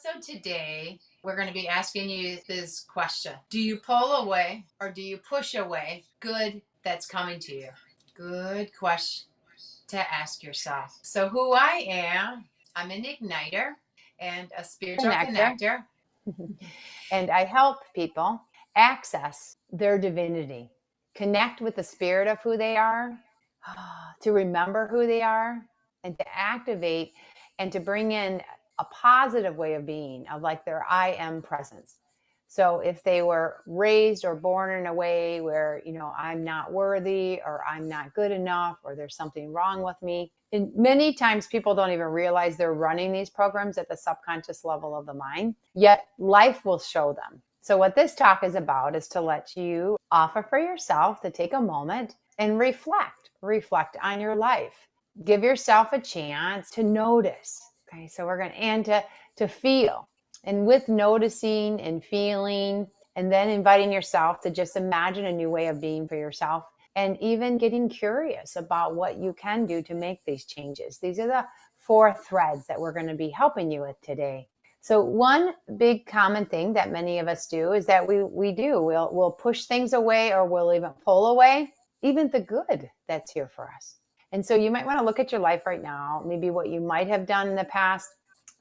So today we're going to be asking you this question. Do you pull away or do you push away good that's coming to you? Good question to ask yourself. So who I am, I'm an igniter and a spiritual Connector. connector. And I help people access their divinity, connect with the spirit of who they are, to remember who they are, and to activate and to bring in a positive way of being, of like their I am presence. So if they were raised or born in a way where, I'm not worthy or I'm not good enough or there's something wrong with me. And many times people don't even realize they're running these programs at the subconscious level of the mind, yet life will show them. So what this talk is about is to let you offer for yourself to take a moment and reflect on your life. Give yourself a chance to notice. Okay, so we're going to feel. And with noticing and feeling, and then inviting yourself to just imagine a new way of being for yourself, and even getting curious about what you can do to make these changes. These are the 4 threads that we're going to be helping you with today. So one big common thing that many of us do is that we'll push things away, or we'll even pull away even the good that's here for us. And so you might want to look at your life right now, maybe what you might have done in the past,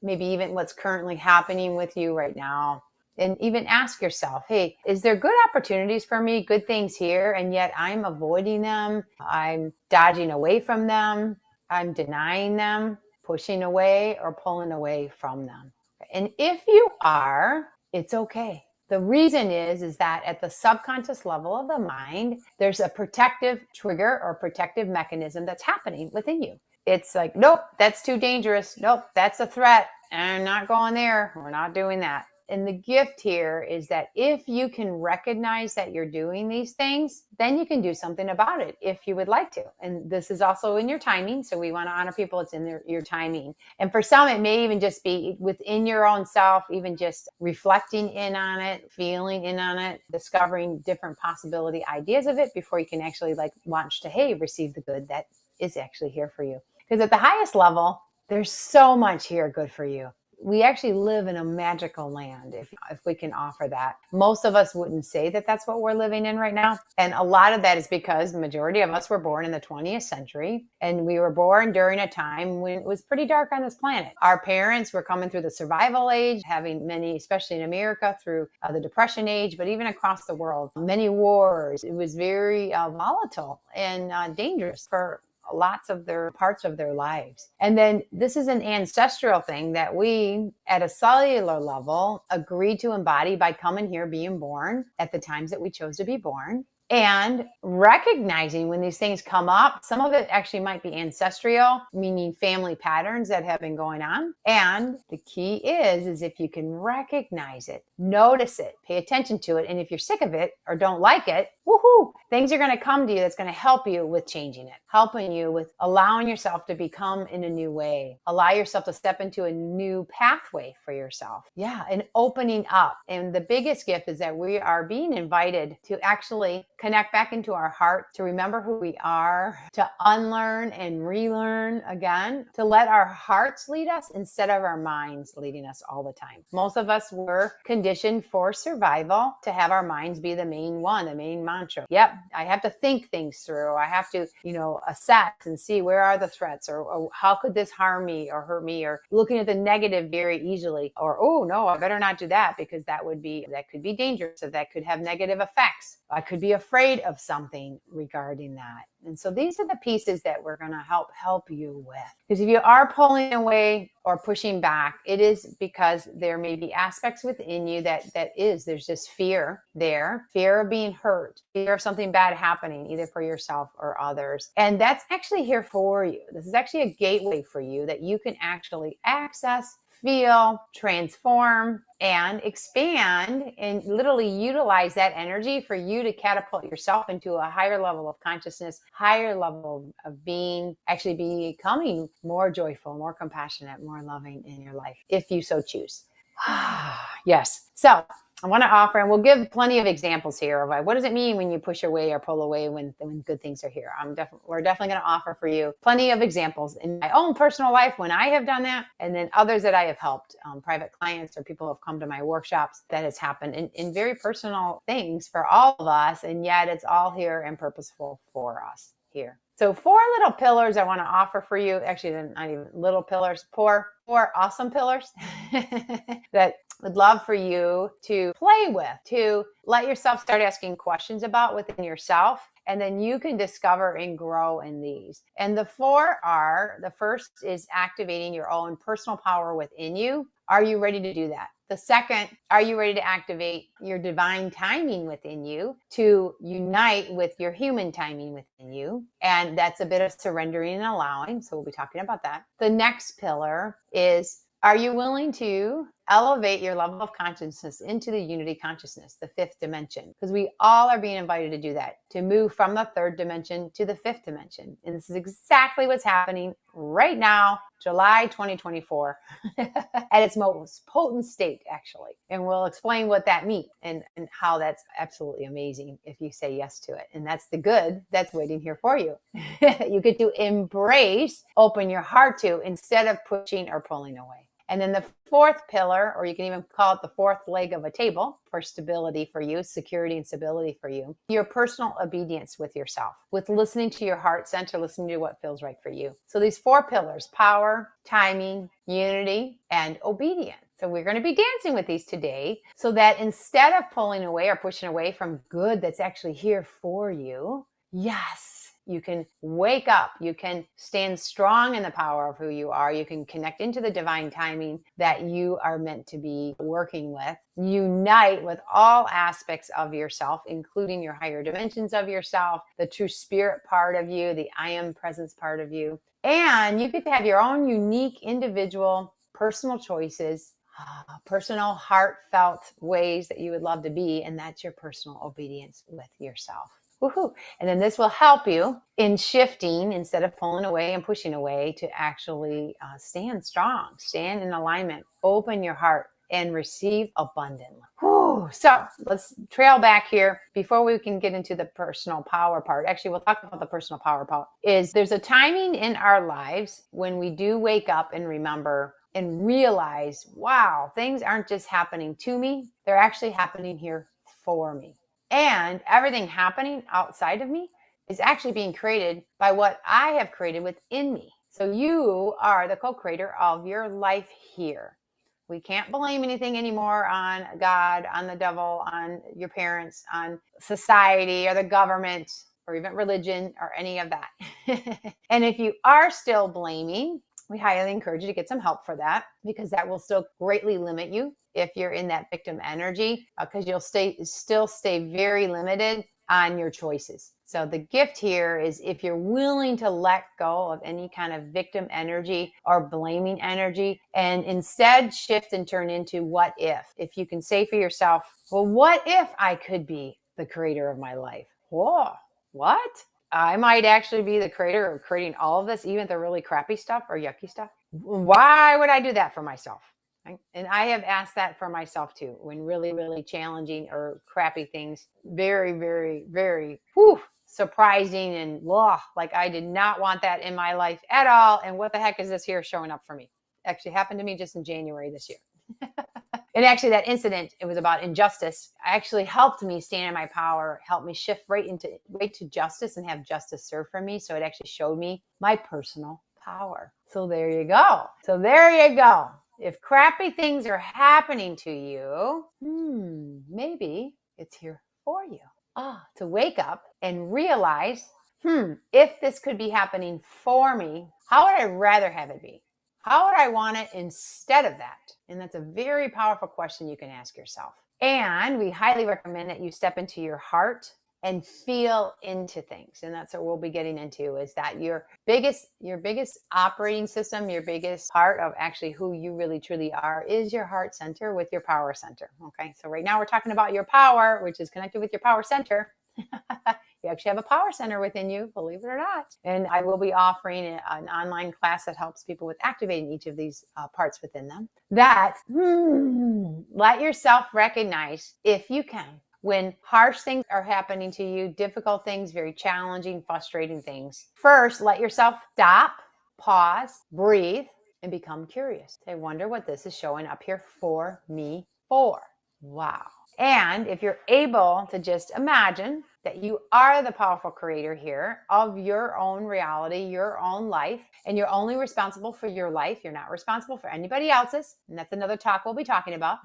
maybe even what's currently happening with you right now. And even ask yourself, hey, is there good opportunities for me, good things here, and yet I'm avoiding them, I'm dodging away from them, I'm denying them, pushing away or pulling away from them. And if you are, it's okay. The reason is that at the subconscious level of the mind, there's a protective trigger or protective mechanism that's happening within you. It's like, nope, that's too dangerous. Nope, that's a threat. I'm not going there. We're not doing that. And the gift here is that if you can recognize that you're doing these things, then you can do something about it if you would like to. And this is also in your timing. So we want to honor people. It's in your timing. And for some, it may even just be within your own self, even just reflecting in on it, feeling in on it, discovering different possibility ideas of it before you can actually launch to, hey, receive the good that is actually here for you. Because at the highest level, there's so much here good for you. We actually live in a magical land if we can offer that. Most of us wouldn't say that that's what we're living in right now. And a lot of that is because the majority of us were born in the 20th century. And we were born during a time when it was pretty dark on this planet. Our parents were coming through the survival age, having many, especially in America, through the Depression age, but even across the world, many wars. It was very volatile and dangerous for lots of their parts of their lives. And then this is an ancestral thing that we at a cellular level agreed to embody by coming here, being born at the times that we chose to be born. And recognizing when these things come up, some of it actually might be ancestral, meaning family patterns that have been going on. And the key is if you can recognize it, notice it, pay attention to it. And if you're sick of it or don't like it, woohoo, things are going to come to you that's going to help you with changing it, helping you with allowing yourself to become in a new way, allow yourself to step into a new pathway for yourself. Yeah, and opening up. And the biggest gift is that we are being invited to actually connect back into our heart, to remember who we are, to unlearn and relearn again, to let our hearts lead us instead of our minds leading us all the time. Most of us were conditioned for survival to have our minds be the main one, the main mantra. Yep, I have to think things through. I have to, assess and see where are the threats, or how could this harm me or hurt me, or looking at the negative very easily, or, oh no, I better not do that because that could be dangerous, or that could have negative effects. I could be afraid of something regarding that. And so these are the pieces that we're going to help you with. Because if you are pulling away or pushing back, it is because there may be aspects within you there's just fear there, fear of being hurt, fear of something bad happening, either for yourself or others. And that's actually here for you. This is actually a gateway for you that you can actually access, feel, transform, and expand, and literally utilize that energy for you to catapult yourself into a higher level of consciousness, higher level of being, actually becoming more joyful, more compassionate, more loving in your life, if you so choose. Yes. So I want to offer, and we'll give plenty of examples here of what does it mean when you push away or pull away when good things are here. We're definitely going to offer for you plenty of examples in my own personal life when I have done that, and then others that I have helped, private clients or people who have come to my workshops, that has happened in very personal things for all of us, and yet it's all here and purposeful for us here. So 4 little pillars I want to offer for you. Actually, they're not even little pillars, four awesome pillars that would love for you to play with, to let yourself start asking questions about within yourself. And then you can discover and grow in these. And the 4 are, the first is activating your own personal power within you. Are you ready to do that? The second, are you ready to activate your divine timing within you to unite with your human timing within you? And that's a bit of surrendering and allowing. So we'll be talking about that. The next pillar is, are you willing to elevate your level of consciousness into the unity consciousness, the 5th dimension? Because we all are being invited to do that, to move from the 3rd dimension to the 5th dimension. And this is exactly what's happening right now, July 2024, at its most potent state, actually. And we'll explain what that means and how that's absolutely amazing if you say yes to it. And that's the good that's waiting here for you. You get to embrace, open your heart to, instead of pushing or pulling away. And then the 4th pillar, or you can even call it the 4th leg of a table for stability for you, security and stability for you, your personal obedience with yourself, with listening to your heart center, listening to what feels right for you. So these 4 pillars: power, timing, unity, and obedience. So we're going to be dancing with these today so that instead of pulling away or pushing away from good that's actually here for you, yes, you can wake up. You can stand strong in the power of who you are. You can connect into the divine timing that you are meant to be working with. Unite with all aspects of yourself, including your higher dimensions of yourself, the true spirit part of you, the I am presence part of you. And you get to have your own unique, individual, personal choices, personal, heartfelt ways that you would love to be. And that's your personal obedience with yourself. Woohoo. And then this will help you in shifting, instead of pulling away and pushing away, to actually stand strong, stand in alignment, open your heart, and receive abundantly. Whew. So let's trail back here before we can get into the personal power part. Actually, we'll talk about the personal power part. There's a timing in our lives when we do wake up and remember and realize, wow, things aren't just happening to me, they're actually happening here for me. And everything happening outside of me is actually being created by what I have created within me. So you are the co-creator of your life here. We can't blame anything anymore on God, on the devil, on your parents, on society or the government, or even religion, or any of that. And if you are still blaming, we highly encourage you to get some help for that, because that will still greatly limit you if you're in that victim energy, because you'll still stay very limited on your choices. So the gift here is, if you're willing to let go of any kind of victim energy or blaming energy, and instead shift and turn into what if you can say for yourself, well, what if I could be the creator of my life? Whoa, what? I might actually be the creator of creating all of this, even the really crappy stuff or yucky stuff. Why would I do that for myself? Right? And I have asked that for myself too, when really, really challenging or crappy things, very, very, very surprising, and like I did not want that in my life at all. And what the heck is this here showing up for me? Actually happened to me just in January this year. And actually that incident, it was about injustice, actually helped me stand in my power, helped me shift right to justice and have justice serve for me. So it actually showed me my personal power. So there you go. If crappy things are happening to you, maybe it's here for you. To wake up and realize, if this could be happening for me, how would I rather have it be? How would I want it instead of that? And that's a very powerful question you can ask yourself. And we highly recommend that you step into your heart and feel into things. And that's what we'll be getting into, is that your biggest operating system, your biggest part of actually who you really truly are, is your heart center with your power center. Okay. So right now we're talking about your power, which is connected with your power center. You actually have a power center within you, believe it or not. And I will be offering an online class that helps people with activating each of these parts within them. Let yourself recognize, if you can, when harsh things are happening to you, difficult things, very challenging, frustrating things. First, let yourself stop, pause, breathe, and become curious. I wonder what this is showing up here for me for. Wow. And if you're able to just imagine that you are the powerful creator here of your own reality, your own life, and you're only responsible for your life. You're not responsible for anybody else's. And that's another talk we'll be talking about.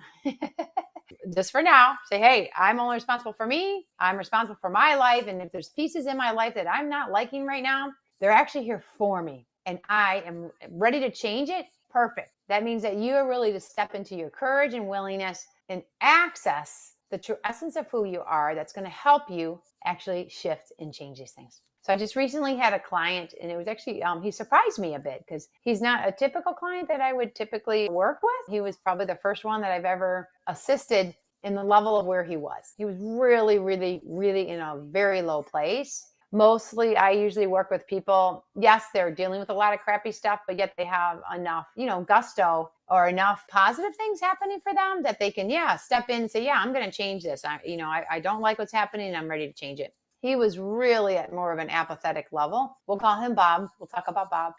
Just for now, say, hey, I'm only responsible for me. I'm responsible for my life. And if there's pieces in my life that I'm not liking right now, they're actually here for me. And I am ready to change it. Perfect. That means that you are really to step into your courage and willingness and access the true essence of who you are. That's going to help you actually shift and change these things. So I just recently had a client, and it was actually, he surprised me a bit because he's not a typical client that I would typically work with. He was probably the first one that I've ever assisted in the level of where he was. He was really, really, really in a very low place. Mostly, I usually work with people, yes, they're dealing with a lot of crappy stuff, but yet they have enough, gusto or enough positive things happening for them that they can, step in and say, I'm going to change this. I don't like what's happening. I'm ready to change it. He was really at more of an apathetic level. We'll call him Bob. We'll talk about Bob.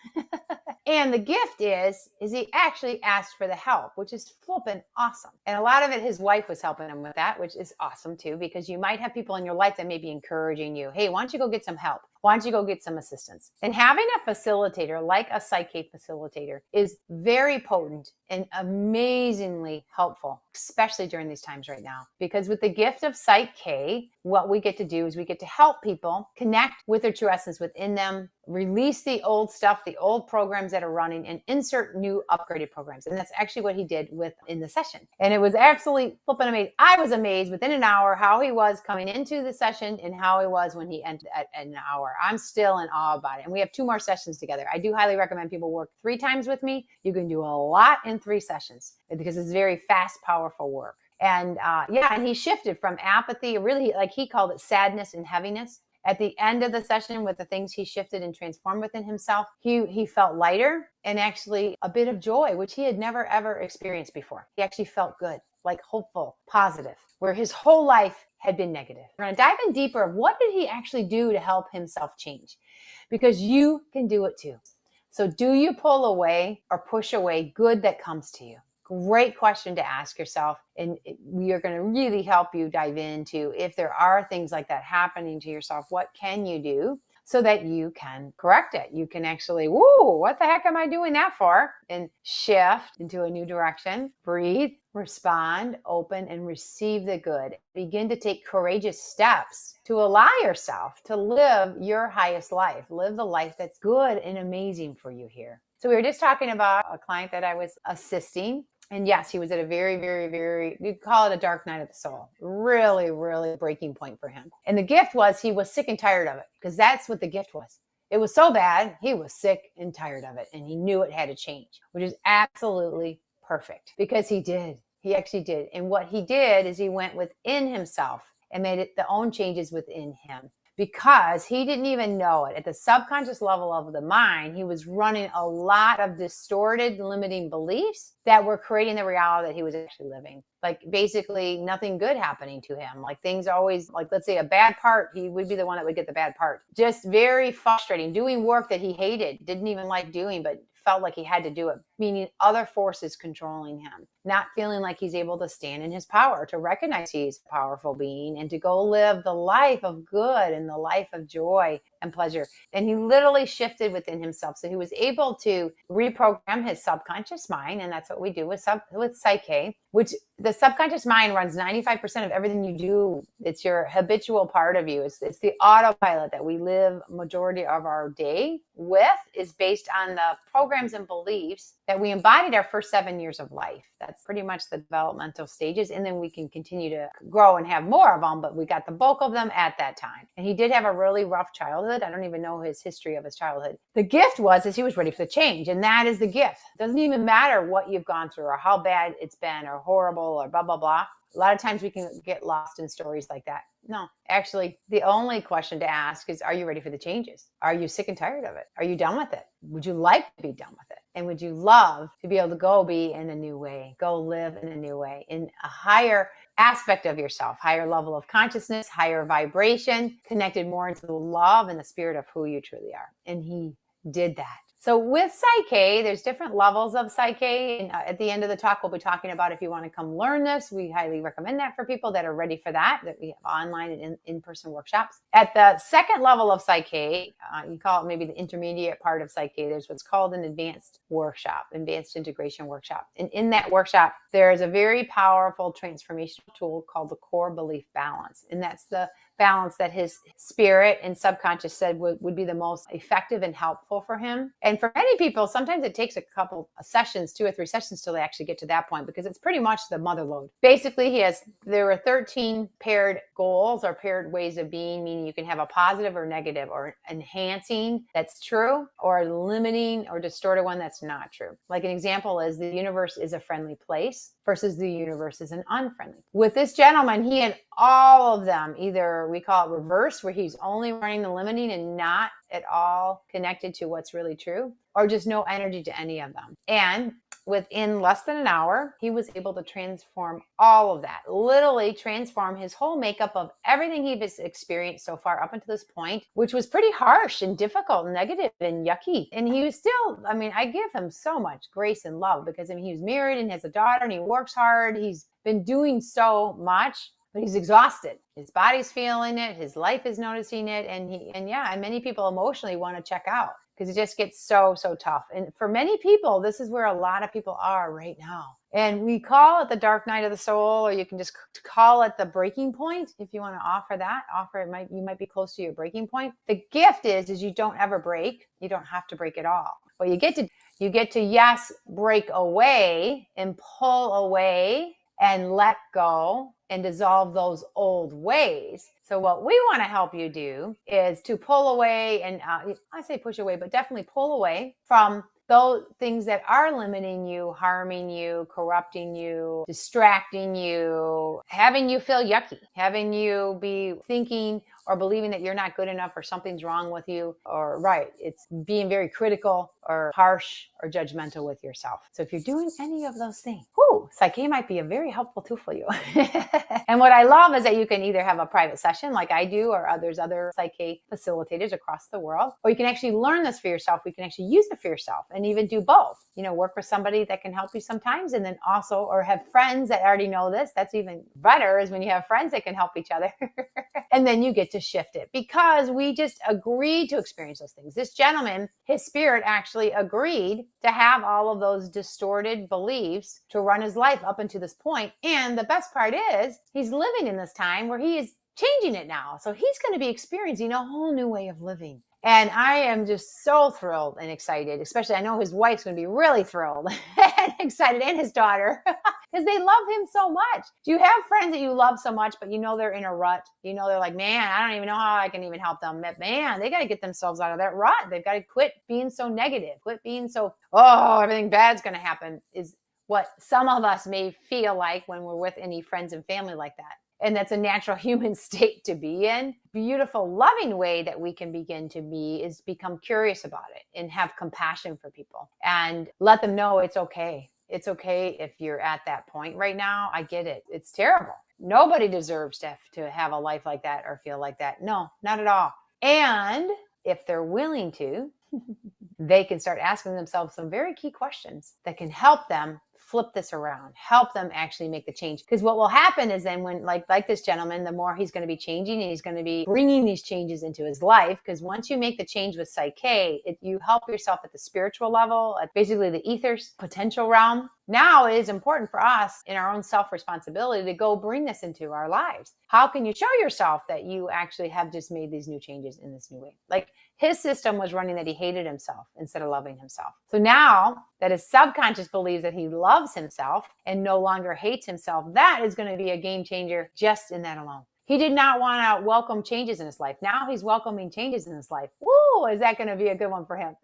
And the gift is he actually asked for the help, which is flippin' awesome. And a lot of it, his wife was helping him with that, which is awesome too, because you might have people in your life that may be encouraging you. Hey, why don't you go get some help? Why don't you go get some assistance? And having a facilitator like a Psych-K facilitator is very potent and amazingly helpful, especially during these times right now. Because with the gift of Psych-K, what we get to do is we get to help people connect with their true essence within them, release the old stuff, the old programs that are running, and insert new upgraded programs. And that's actually what he did in the session. And it was absolutely flipping amazing. I was amazed within an hour how he was coming into the session and how he was when he ended at an hour. I'm still in awe about it. And we have 2 more sessions together. I do highly recommend people work 3 times with me. You can do a lot in 3 sessions because it's very fast, powerful work. And and he shifted from apathy, really, like he called it, sadness and heaviness. At the end of the session, with the things he shifted and transformed within himself, he felt lighter and actually a bit of joy, which he had never, ever experienced before. He actually felt good, like hopeful, positive, where his whole life had been negative. We're going to dive in deeper. What did he actually do to help himself change? Because you can do it too. So do you pull away or push away good that comes to you? Great question to ask yourself. And we are going to really help you dive into, if there are things like that happening to yourself, what can you do so that you can correct it? You can actually, what the heck am I doing that for? And shift into a new direction, breathe, respond, open, and receive the good. Begin to take courageous steps to allow yourself to live your highest life, live the life that's good and amazing for you here. So we were just talking about a client that I was assisting. And yes, he was at a very, very, very, you'd call it a dark night of the soul. Really, really breaking point for him. And the gift was he was sick and tired of it, because that's what the gift was. It was so bad, he was sick and tired of it. And he knew it had to change, which is absolutely perfect, because he did. He actually did. And what he did is he went within himself and made it the own changes within him. Because he didn't even know it. At the subconscious level of the mind, he was running a lot of distorted, limiting beliefs that were creating the reality that he was actually living. Like basically nothing good happening to him. Like things always, like let's say a bad part, he would be the one that would get the bad part. Just very frustrating, doing work that he hated, didn't even like doing, but felt like he had to do it, meaning other forces controlling him, not feeling like he's able to stand in his power, to recognize he's a powerful being and to go live the life of good and the life of joy and pleasure. And he literally shifted within himself. So he was able to reprogram his subconscious mind. And that's what we do with Psych-K, which the subconscious mind runs 95% of everything you do. It's your habitual part of you. It's the autopilot that we live majority of our day with, is based on the programs and beliefs that we embodied our first 7 years of life. That's pretty much the developmental stages. And then we can continue to grow and have more of them, but we got the bulk of them at that time. And he did have a really rough childhood. I don't even know his history of his childhood. The gift is he was ready for the change. And that is the gift. It doesn't even matter what you've gone through or how bad it's been or horrible or blah, blah, blah. A lot of times we can get lost in stories like that. No, actually, the only question to ask is, are you ready for the changes? Are you sick and tired of it? Are you done with it? Would you like to be done with it? And would you love to be able to go be in a new way, go live in a new way, in a higher aspect of yourself, higher level of consciousness, higher vibration, connected more into the love and the spirit of who you truly are? And he did that. So with Psyche, there's different levels of Psyche. And at the end of the talk, we'll be talking about if you want to come learn this. We highly recommend that for people that are ready for that we have online and in-person workshops. At the second level of Psyche, you call it maybe the intermediate part of Psyche, there's what's called an advanced workshop, advanced integration workshop. And in that workshop, there's a very powerful transformational tool called the core belief balance. And that's the balance that his spirit and subconscious said would be the most effective and helpful for him. And for many people, sometimes it takes a couple of sessions, 2 or 3 sessions till they actually get to that point, because it's pretty much the mother lode. Basically, there were 13 paired goals or paired ways of being, meaning you can have a positive or negative or enhancing that's true or limiting or distorted one that's not true. Like an example is the universe is a friendly place versus the universe is an unfriendly. With this gentleman, he had all of them. Either we call it reverse, where he's only running the limiting and not at all connected to what's really true, or just no energy to any of them. And within less than an hour, he was able to transform all of that, literally transform his whole makeup of everything he's experienced so far up until this point, which was pretty harsh and difficult and negative and yucky. And he was still, I give him so much grace and love because he was married and has a daughter and he works hard. He's been doing so much, but he's exhausted. His body's feeling it. His life is noticing it. And many people emotionally want to check out because it just gets so tough. And for many people, this is where a lot of people are right now. And we call it the dark night of the soul, or you can just call it the breaking point. If you want to offer it, you might be close to your breaking point. The gift is you don't ever break. You don't have to break at all. What you get to, yes, break away and pull away and let go and dissolve those old ways. So what we want to help you do is to pull away, and I say push away, but definitely pull away from those things that are limiting you, harming you, corrupting you, distracting you, having you feel yucky, having you be thinking or believing that you're not good enough or something's wrong with you, or it's being very critical or harsh or judgmental with yourself. So if you're doing any of those things, Psyche might be a very helpful tool for you. And what I love is that you can either have a private session like I do, or there's other Psyche facilitators across the world, or you can actually learn this for yourself. We can actually use it for yourself and even do both. Work with somebody that can help you sometimes, and then also, or have friends that already know this. That's even better, is when you have friends that can help each other. And then you get to shift it, because we just agreed to experience those things. This gentleman, his spirit actually agreed to have all of those distorted beliefs to run his life up until this point. And the best part is he's living in this time where he is changing it now. So he's going to be experiencing a whole new way of living. And I am just so thrilled and excited, especially I know his wife's going to be really thrilled and excited, and his daughter, because they love him so much. Do you have friends that you love so much, but they're in a rut? They're like, man, I don't even know how I can even help them. Man, they got to get themselves out of that rut. They've got to quit being so negative, quit being so, everything bad's going to happen, is what some of us may feel like when we're with any friends and family like that. And that's a natural human state to be in. Beautiful, loving way that we can begin to be is become curious about it and have compassion for people and let them know it's okay. It's okay if you're at that point right now. I get it. It's terrible. Nobody deserves to have a life like that or feel like that. No, not at all. And if they're willing to, they can start asking themselves some very key questions that can help them flip this around, help them actually make the change. Because what will happen is then when, like this gentleman, the more he's going to be changing and he's going to be bringing these changes into his life. Because once you make the change with Psyche, you help yourself at the spiritual level, at basically the ether's potential realm. Now it is important for us in our own self-responsibility to go bring this into our lives. How can you show yourself that you actually have just made these new changes in this new way? Like his system was running that he hated himself instead of loving himself. So now that his subconscious believes that he loves himself and no longer hates himself, that is going to be a game changer just in that alone. He did not want to welcome changes in his life. Now he's welcoming changes in his life. Woo, is that going to be a good one for him?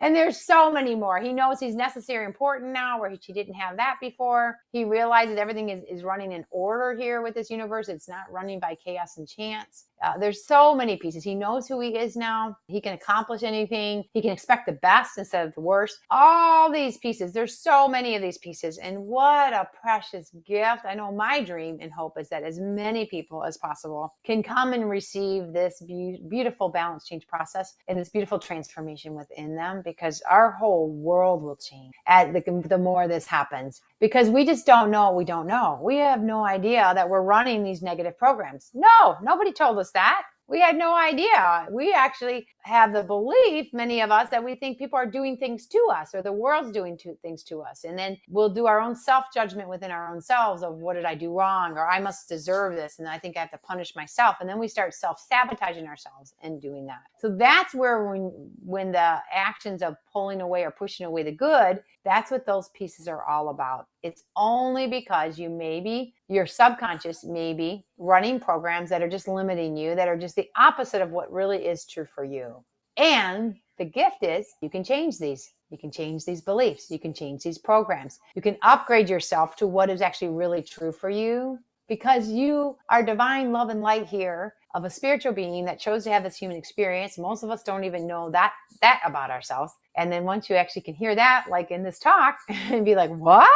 And there's so many more. He knows he's necessary, important now, where he didn't have that before. He realizes everything is running in order here with this universe. It's not running by chaos and chance. There's so many pieces. He knows who he is now. He can accomplish anything. He can expect the best instead of the worst. All these pieces. There's so many of these pieces. And what a precious gift. I know my dream and hope is that as many people as possible can come and receive this beautiful balance change process and this beautiful transformation within them, because our whole world will change the more this happens, because we just don't know what we don't know. We have no idea that we're running these negative programs. No, nobody told us that. We had no idea. We actually have the belief, many of us, that we think people are doing things to us or the world's doing things to us. And then we'll do our own self-judgment within our own selves of what did I do wrong, or I must deserve this, and I think I have to punish myself. And then we start self-sabotaging ourselves and doing that. So that's where when the actions of pulling away or pushing away the good, that's what those pieces are all about. It's only because your subconscious may be running programs that are just limiting you, that are just the opposite of what really is true for you. And the gift is you can change these. You can change these beliefs. You can change these programs. You can upgrade yourself to what is actually really true for you, because you are divine love and light here of a spiritual being that chose to have this human experience. Most of us don't even know that about ourselves. And then once you actually can hear that, like in this talk, and be like, what?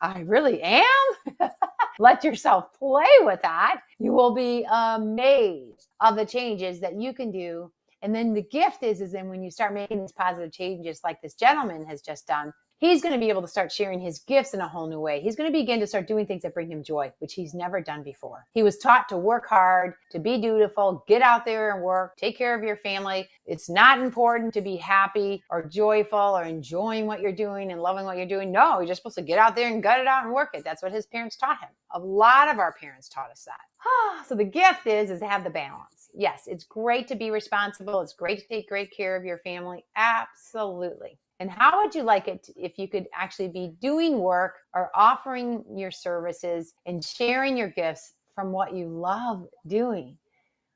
I really am? Let yourself play with that. You will be amazed of the changes that you can do. And then the gift is then when you start making these positive changes like this gentleman has just done, he's going to be able to start sharing his gifts in a whole new way. He's going to begin to start doing things that bring him joy, which he's never done before. He was taught to work hard, to be dutiful, get out there and work, take care of your family. It's not important to be happy or joyful or enjoying what you're doing and loving what you're doing. No, you're just supposed to get out there and gut it out and work it. That's what his parents taught him. A lot of our parents taught us that. So the gift is to have the balance. Yes, it's great to be responsible. It's great to take great care of your family. Absolutely. And how would you like it if you could actually be doing work or offering your services and sharing your gifts from what you love doing,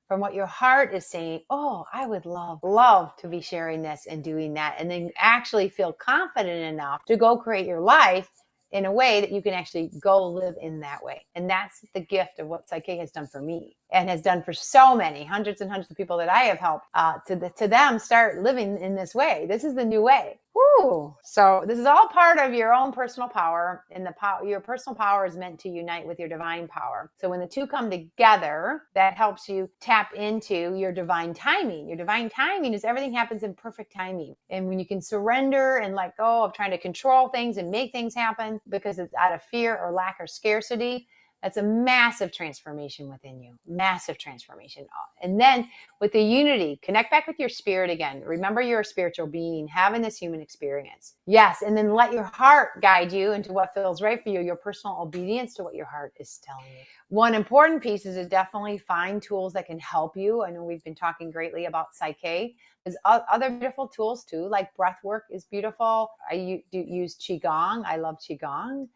from what your heart is saying, oh, I would love to be sharing this and doing that, and then actually feel confident enough to go create your life in a way that you can actually go live in that way. And that's the gift of what Psyche has done for me and has done for so many hundreds and hundreds of people that I have helped to them start living in this way. This is the new way. Woo. So this is all part of your own personal power, and your personal power is meant to unite with your divine power. So when the two come together, that helps you tap into your divine timing. Your divine timing is everything happens in perfect timing. And when you can surrender and let go of trying to control things and make things happen because it's out of fear or lack or scarcity, that's a massive transformation within you. Massive transformation. And then with the unity, connect back with your spirit again. Remember you're a spiritual being having this human experience. Yes. And then let your heart guide you into what feels right for you, your personal obedience to what your heart is telling you. One important piece is to definitely find tools that can help you. I know we've been talking greatly about Psyche. There's other beautiful tools too, like breath work is beautiful. I do use Qigong. I love Qigong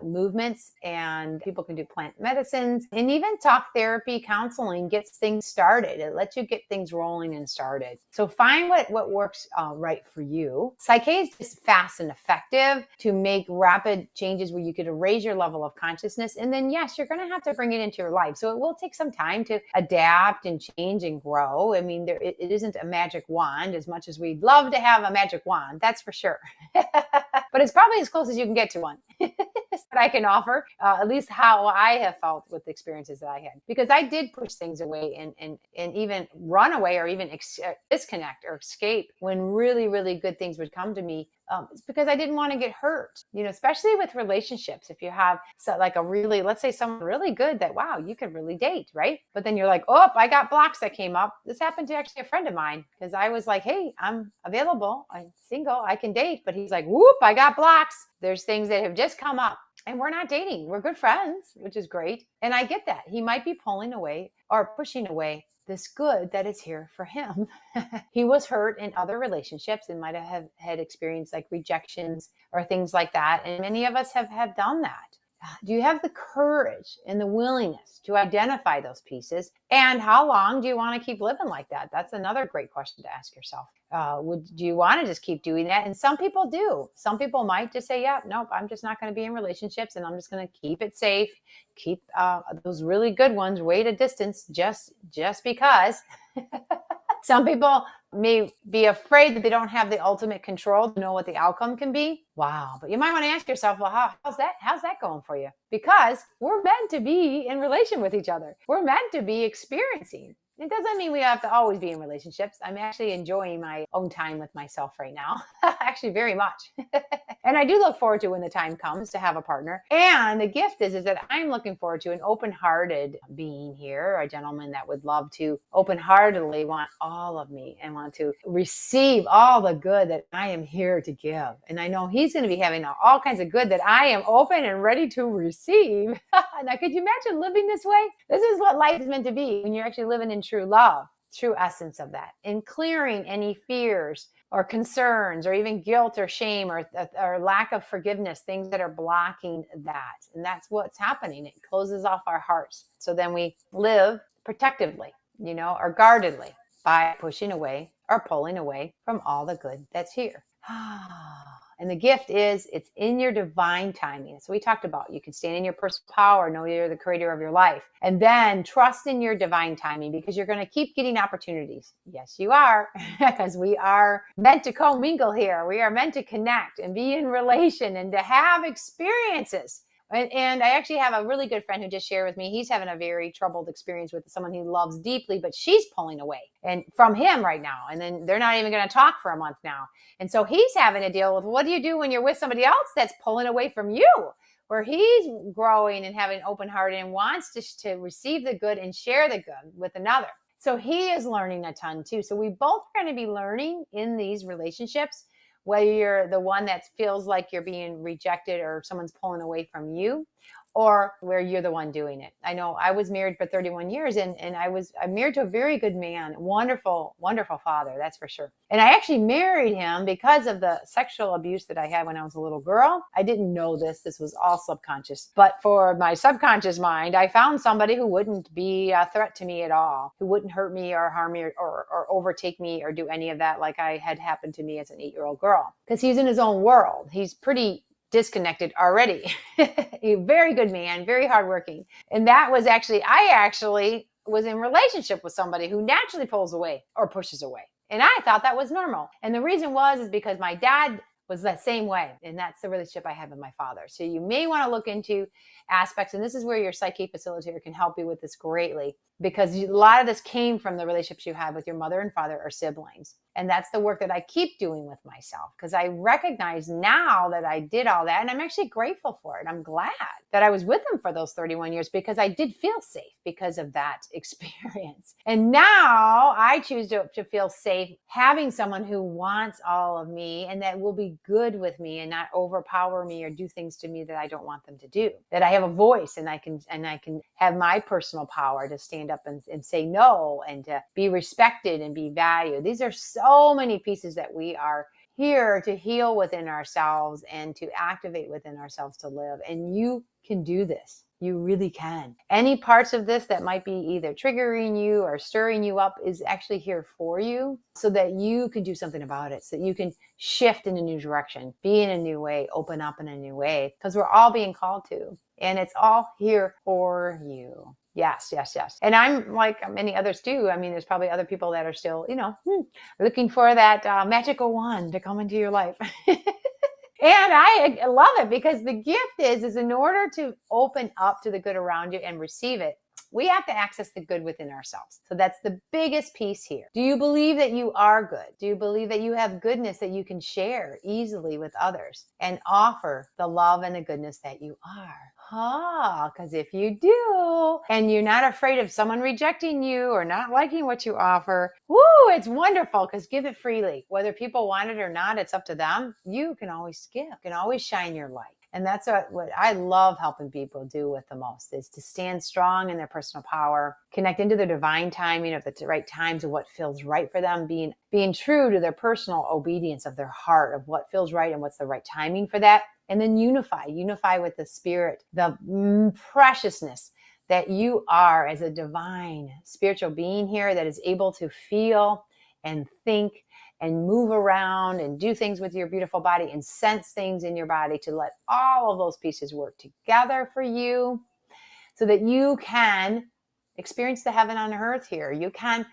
movements, and people can do plant medicines, and even talk therapy, counseling gets things started. It lets you get things rolling and started. So find what works right for you. Psyche is just fast and effective to make rapid changes where you could raise your level of consciousness. And then, yes, you're going to have to bring it into your life. So it will take some time to adapt and change and grow. I mean, it isn't a magic wand as much as we'd love to have a magic wand. That's for sure. But it's probably as close as you can get to one. what I can offer, at least how I have felt with the experiences that I had. Because I did push things away and even run away or even disconnect or escape when really, really good things would come to me. It's because I didn't want to get hurt, especially with relationships. If you have like a really, let's say someone really good that, wow, you could really date, right? But then you're like, oh, I got blocks that came up. This happened to actually a friend of mine because I was like, hey, I'm available. I'm single. I can date. But he's like, whoop, I got blocks. There's things that have just come up and we're not dating. We're good friends, which is great. And I get that. He might be pulling away or pushing away this good that is here for him. He was hurt in other relationships and might have had experienced like rejections or things like that. And many of us have done that. Do you have the courage and the willingness to identify those pieces? And how long do you want to keep living like that? That's another great question to ask yourself. Do you want to just keep doing that? And some people do. Some people might just say, yeah, nope, I'm just not going to be in relationships and I'm just going to keep it safe. Keep those really good ones way at a distance just because. Some people may be afraid that they don't have the ultimate control to know what the outcome can be. Wow. But you might want to ask yourself, well, how's that going for you? Because we're meant to be in relation with each other. We're meant to be experiencing. It doesn't mean we have to always be in relationships. I'm actually enjoying my own time with myself right now. Actually, very much. And I do look forward to when the time comes to have a partner. And the gift is that I'm looking forward to an open-hearted being here, a gentleman that would love to open-heartedly want all of me and want to receive all the good that I am here to give. And I know he's going to be having all kinds of good that I am open and ready to receive. Now, could you imagine living this way? This is what life is meant to be when you're actually living in true love, true essence of that, and clearing any fears or concerns or even guilt or shame or lack of forgiveness, things that are blocking that. And that's what's happening. It closes off our hearts. So then we live protectively, or guardedly by pushing away or pulling away from all the good that's here. And the gift is it's in your divine timing. So we talked about you can stand in your personal power, know you're the creator of your life, and then trust in your divine timing because you're going to keep getting opportunities. Yes, you are, because we are meant to commingle here. We are meant to connect and be in relation and to have experiences. And I actually have a really good friend who just shared with me, he's having a very troubled experience with someone he loves deeply, but she's pulling away and from him right now. And then they're not even going to talk for a month now. And so he's having to deal with what do you do when you're with somebody else that's pulling away from you, where he's growing and having open heart and wants to receive the good and share the good with another. So he is learning a ton too. So we both are going to be learning in these relationships, whether you're the one that feels like you're being rejected or someone's pulling away from you, or where you're the one doing it. I know I was married for 31 years and I'm married to a very good man, wonderful, wonderful father, that's for sure. And I actually married him because of the sexual abuse that I had when I was a little girl. I didn't know this was all subconscious. But for my subconscious mind, I found somebody who wouldn't be a threat to me at all, who wouldn't hurt me or harm me or overtake me or do any of that like I had happened to me as an 8-year-old girl. Because he's in his own world. He's pretty disconnected already. A very good man, very hardworking. And that was I actually was in relationship with somebody who naturally pulls away or pushes away. And I thought that was normal. And the reason is because my dad was that same way. And that's the relationship I had with my father. So you may want to look into aspects, and this is where your psyche facilitator can help you with this greatly, because a lot of this came from the relationships you had with your mother and father or siblings. And that's the work that I keep doing with myself, because I recognize now that I did all that, and I'm actually grateful for it. I'm glad that I was with him for those 31 years because I did feel safe because of that experience. And now I choose to feel safe having someone who wants all of me and that will be good with me and not overpower me or do things to me that I don't want them to do. That I have a voice and I can have my personal power to stand up and say no and to be respected and be valued. These are so many pieces that we are here to heal within ourselves and to activate within ourselves to live. And you can do this. You really can. Any parts of this that might be either triggering you or stirring you up is actually here for you so that you can do something about it, so that you can shift in a new direction, be in a new way, open up in a new way, because we're all being called to. And it's all here for you. Yes, yes, yes. And I'm like many others too. I mean, there's probably other people that are still, looking for that magical wand to come into your life. And I love it because the gift is in order to open up to the good around you and receive it, we have to access the good within ourselves. So that's the biggest piece here. Do you believe that you are good? Do you believe that you have goodness that you can share easily with others and offer the love and the goodness that you are? Because if you do, and you're not afraid of someone rejecting you or not liking what you offer, it's wonderful because give it freely. Whether people want it or not, it's up to them. You can always give, you can always shine your light. And that's what I love helping people do with the most, is to stand strong in their personal power, connect into their divine timing of the right times of what feels right for them, being true to their personal obedience of their heart of what feels right and what's the right timing for that. And then unify with the spirit, the preciousness that you are as a divine spiritual being here that is able to feel and think and move around and do things with your beautiful body and sense things in your body, to let all of those pieces work together for you so that you can experience the heaven on earth here. You can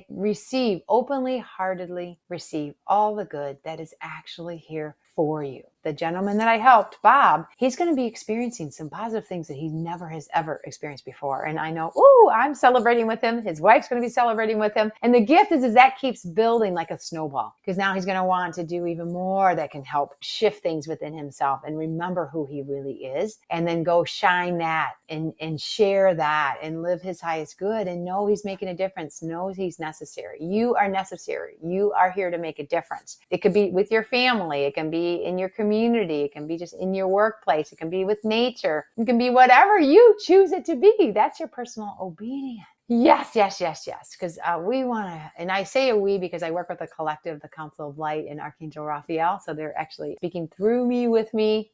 receive, openly, heartedly receive all the good that is actually here for you. The gentleman that I helped, Bob, he's going to be experiencing some positive things that he never has ever experienced before. And I know, I'm celebrating with him. His wife's going to be celebrating with him. And the gift is that keeps building like a snowball, because now he's going to want to do even more that can help shift things within himself and remember who he really is, and then go shine that and share that and live his highest good and know he's making a difference, knows he's necessary. You are necessary. You are here to make a difference. It could be with your family. It can be in your community. It can be just in your workplace. It can be with nature. It can be whatever you choose it to be. That's your personal obedience. Yes. Because we want to, and I say a we because I work with a collective, the Council of Light and Archangel Raphael. So they're actually speaking through me with me.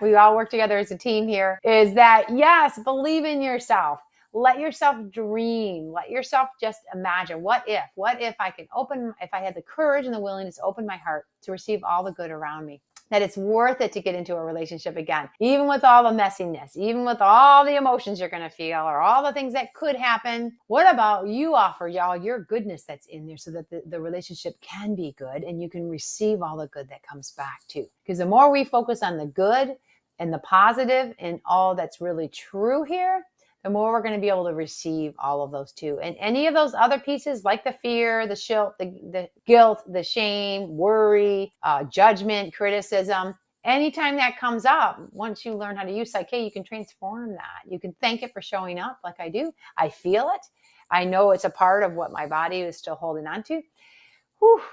We all work together as a team here. Is that, yes, believe in yourself. Let yourself dream. Let yourself just imagine, what if if I had the courage and the willingness to open my heart to receive all the good around me, that it's worth it to get into a relationship again, even with all the messiness, even with all the emotions you're going to feel or all the things that could happen. What about you offer y'all your goodness that's in there so that the relationship can be good and you can receive all the good that comes back too? Because the more we focus on the good and the positive and all that's really true here, the more we're going to be able to receive all of those too. And any of those other pieces, like the fear, the guilt, the shame, worry, judgment, criticism, anytime that comes up, once you learn how to use Psyche, you can transform that. You can thank it for showing up like I do. I feel it. I know it's a part of what my body is still holding on to.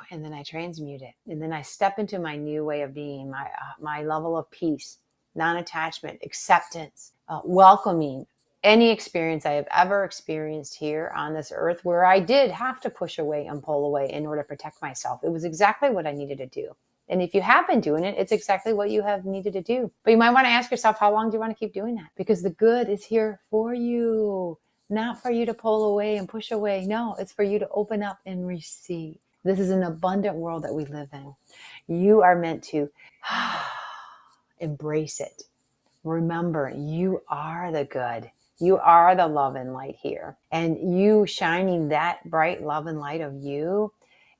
And then I transmute it. And then I step into my new way of being, my level of peace, non-attachment, acceptance, welcoming any experience I have ever experienced here on this earth where I did have to push away and pull away in order to protect myself. It was exactly what I needed to do. And if you have been doing it, it's exactly what you have needed to do. But you might want to ask yourself, how long do you want to keep doing that? Because the good is here for you, not for you to pull away and push away. No, it's for you to open up and receive. This is an abundant world that we live in. You are meant to embrace it. Remember, you are the good. You are the love and light here. And you shining that bright love and light of you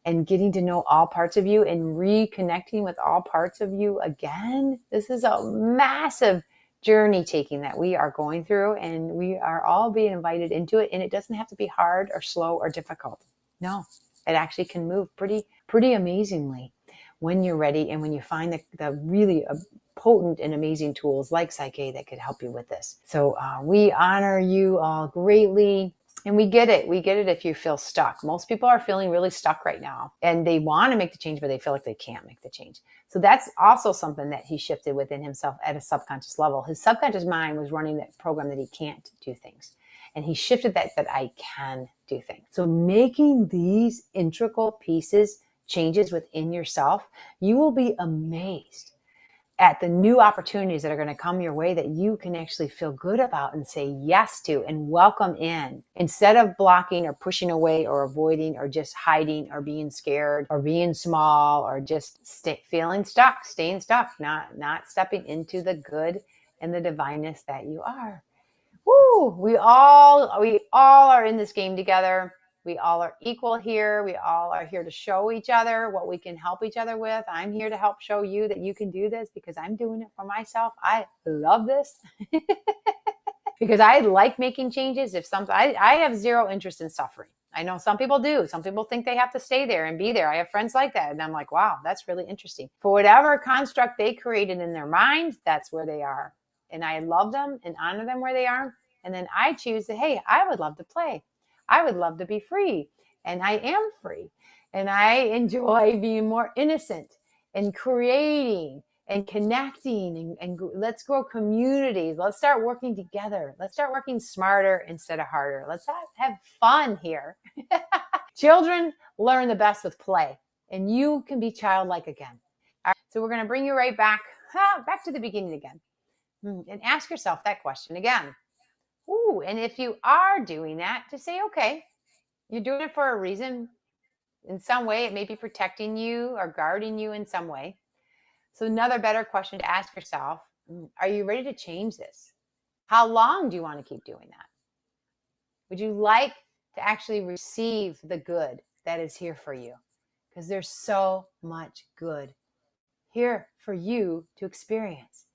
and getting to know all parts of you and reconnecting with all parts of you again. This is a massive journey taking that we are going through, and we are all being invited into it. And it doesn't have to be hard or slow or difficult. No, it actually can move pretty amazingly when you're ready and when you find the really potent and amazing tools like Psyche that could help you with this. So we honor you all greatly. And we get it. We get it if you feel stuck. Most people are feeling really stuck right now. And they want to make the change, but they feel like they can't make the change. So that's also something that he shifted within himself at a subconscious level. His subconscious mind was running that program that he can't do things. And he shifted that I can do things. So making these integral pieces, changes within yourself, you will be amazed at the new opportunities that are going to come your way that you can actually feel good about and say yes to and welcome in, instead of blocking or pushing away or avoiding or just hiding or being scared or being small or just feeling stuck, staying stuck, not stepping into the good and the divineness that you are. We all are in this game together. We all are equal here. We all are here to show each other what we can help each other with. I'm here to help show you that you can do this because I'm doing it for myself. I love this because I like making changes. I have zero interest in suffering. I know some people do. Some people think they have to stay there and be there. I have friends like that. And I'm like, wow, that's really interesting. For whatever construct they created in their minds, that's where they are. And I love them and honor them where they are. And then I choose that, hey, I would love to play. I would love to be free. And I am free. And I enjoy being more innocent and creating and connecting and let's grow communities. Let's start working together. Let's start working smarter instead of harder. Let's have fun here. Children learn the best with play, and you can be childlike again. All right, so we're going to bring you right back to the beginning again, and ask yourself that question again. Ooh, and if you are doing that, to say, okay, you're doing it for a reason. In some way, it may be protecting you or guarding you in some way. So another better question to ask yourself, are you ready to change this? How long do you want to keep doing that? Would you like to actually receive the good that is here for you? Because there's so much good here for you to experience.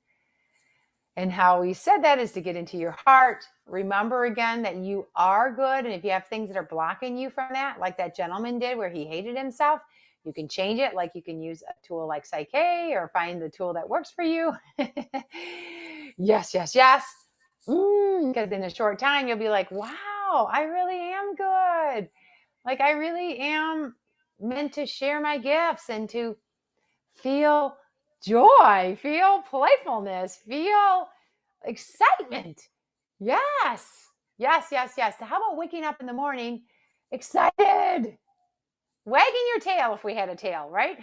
And how we said that is to get into your heart. Remember again that you are good. And if you have things that are blocking you from that, like that gentleman did where he hated himself, you can change it. Like you can use a tool like Psyche or find the tool that works for you. Yes, yes, yes. Because in a short time, you'll be like, wow, I really am good. Like I really am meant to share my gifts and to feel joy, feel playfulness, feel excitement. Yes, yes, yes, yes. How about waking up in the morning excited? Wagging your tail if we had a tail, right?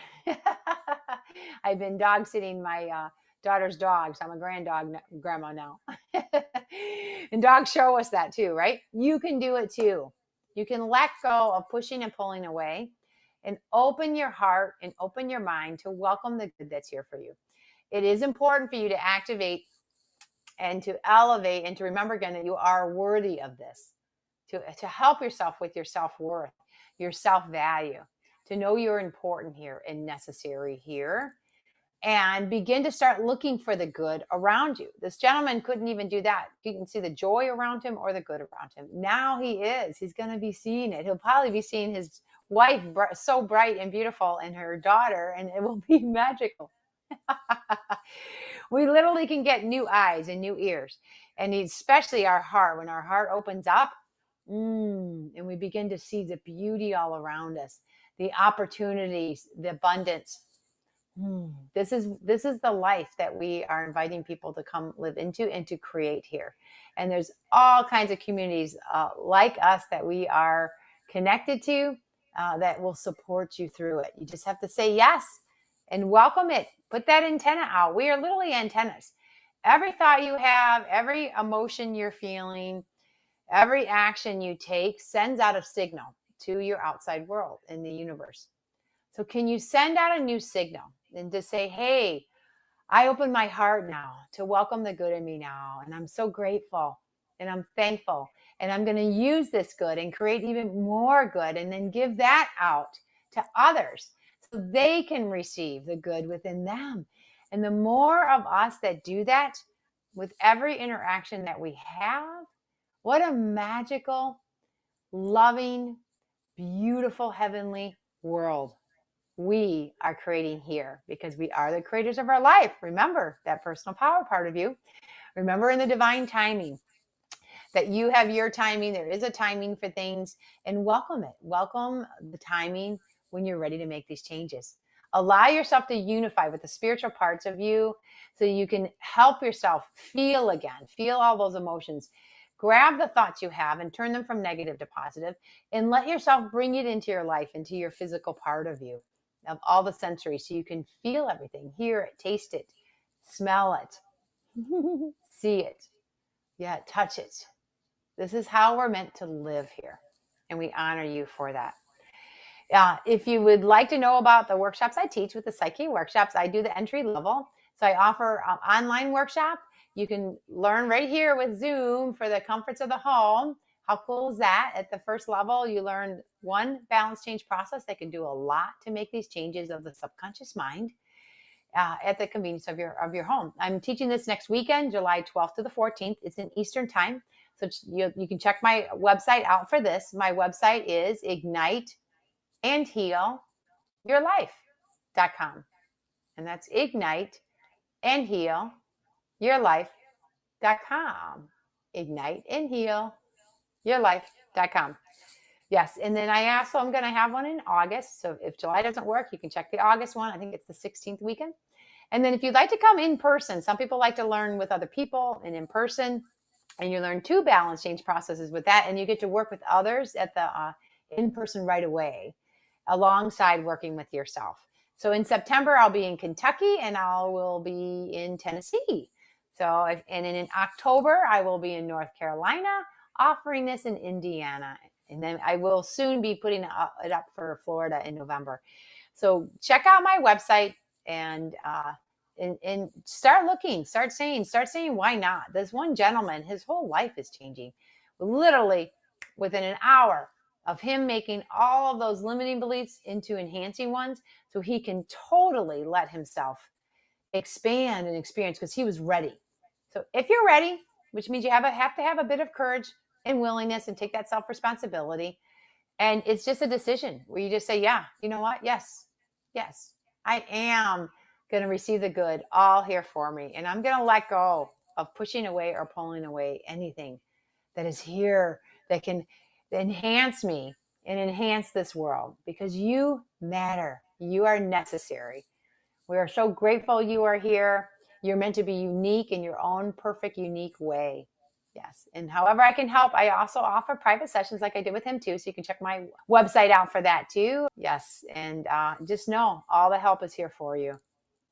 I've been dog sitting my daughter's dogs. I'm a grandma now. And dogs show us that too, right? You can do it too. You can let go of pushing and pulling away and open your heart and open your mind to welcome the good that's here for you. It is important for you to activate and to elevate and to remember again that you are worthy of this, to help yourself with your self-worth, your self-value, to know you're important here and necessary here, and begin to start looking for the good around you. This gentleman couldn't even do that. You can see the joy around him or the good around him. Now he is. He's going to be seeing it. He'll probably be seeing his wife so bright and beautiful and her daughter, and it will be magical. We literally can get new eyes and new ears, and especially our heart. When our heart opens up, and we begin to see the beauty all around us, the opportunities, the abundance. This is the life that we are inviting people to come live into and to create here. And there's all kinds of communities like us that we are connected to that will support you through it. You just have to say yes and welcome it. Put that antenna out. We are literally antennas. Every thought you have, every emotion you're feeling, every action you take sends out a signal to your outside world in the universe. So can you send out a new signal and to say, hey, I open my heart now to welcome the good in me now. And I'm so grateful and I'm thankful. And I'm going to use this good and create even more good and then give that out to others so they can receive the good within them. And the more of us that do that with every interaction that we have, what a magical, loving, beautiful, heavenly world we are creating here, because we are the creators of our life. Remember that personal power part of you. Remember in the divine timing that you have your timing. There is a timing for things, and welcome it. Welcome the timing when you're ready to make these changes. Allow yourself to unify with the spiritual parts of you so you can help yourself feel again, feel all those emotions. Grab the thoughts you have and turn them from negative to positive, and let yourself bring it into your life, into your physical part of you, of all the sensory, so you can feel everything, hear it, taste it, smell it, see it, touch it. This is how we're meant to live here, and we honor you for that. If you would like to know about the workshops I teach with the Psyche workshops, I do the entry level. So I offer online workshop. You can learn right here with Zoom for the comforts of the home. How cool is that? At the first level, you learned one balance change process that can do a lot to make these changes of the subconscious mind at the convenience of your home. I'm teaching this next weekend, July 12th to the 14th. It's in Eastern time. So you can check my website out for this. My website is igniteandhealyourlife.com. And that's igniteandhealyourlife.com. Igniteandhealyourlife.com. Yes. And then I also am going to have one in August. So if July doesn't work, you can check the August one. I think it's the 16th weekend. And then if you'd like to come in person, some people like to learn with other people and in person, and you learn 2 balance change processes with that, and you get to work with others at the in person right away, alongside working with yourself. So in September, I'll be in Kentucky, and I will be in Tennessee. So, and in October, I will be in North Carolina, offering this in Indiana. And then I will soon be putting it up for Florida in November. So check out my website and start looking, start saying, why not? There's one gentleman, his whole life is changing. Literally within an hour of him making all of those limiting beliefs into enhancing ones, so he can totally let himself expand and experience, because he was ready. So if you're ready, which means you have to have a bit of courage and willingness and take that self-responsibility. And it's just a decision where you just say, yeah, you know what? Yes, I am going to receive the good all here for me. And I'm going to let go of pushing away or pulling away anything that is here that can enhance me and enhance this world, because you matter. You are necessary. We are so grateful you are here. You're meant to be unique in your own perfect, unique way. Yes. And however I can help, I also offer private sessions like I did with him too. So you can check my website out for that too. Yes. And just know all the help is here for you.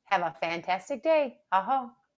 Have a fantastic day. Aho.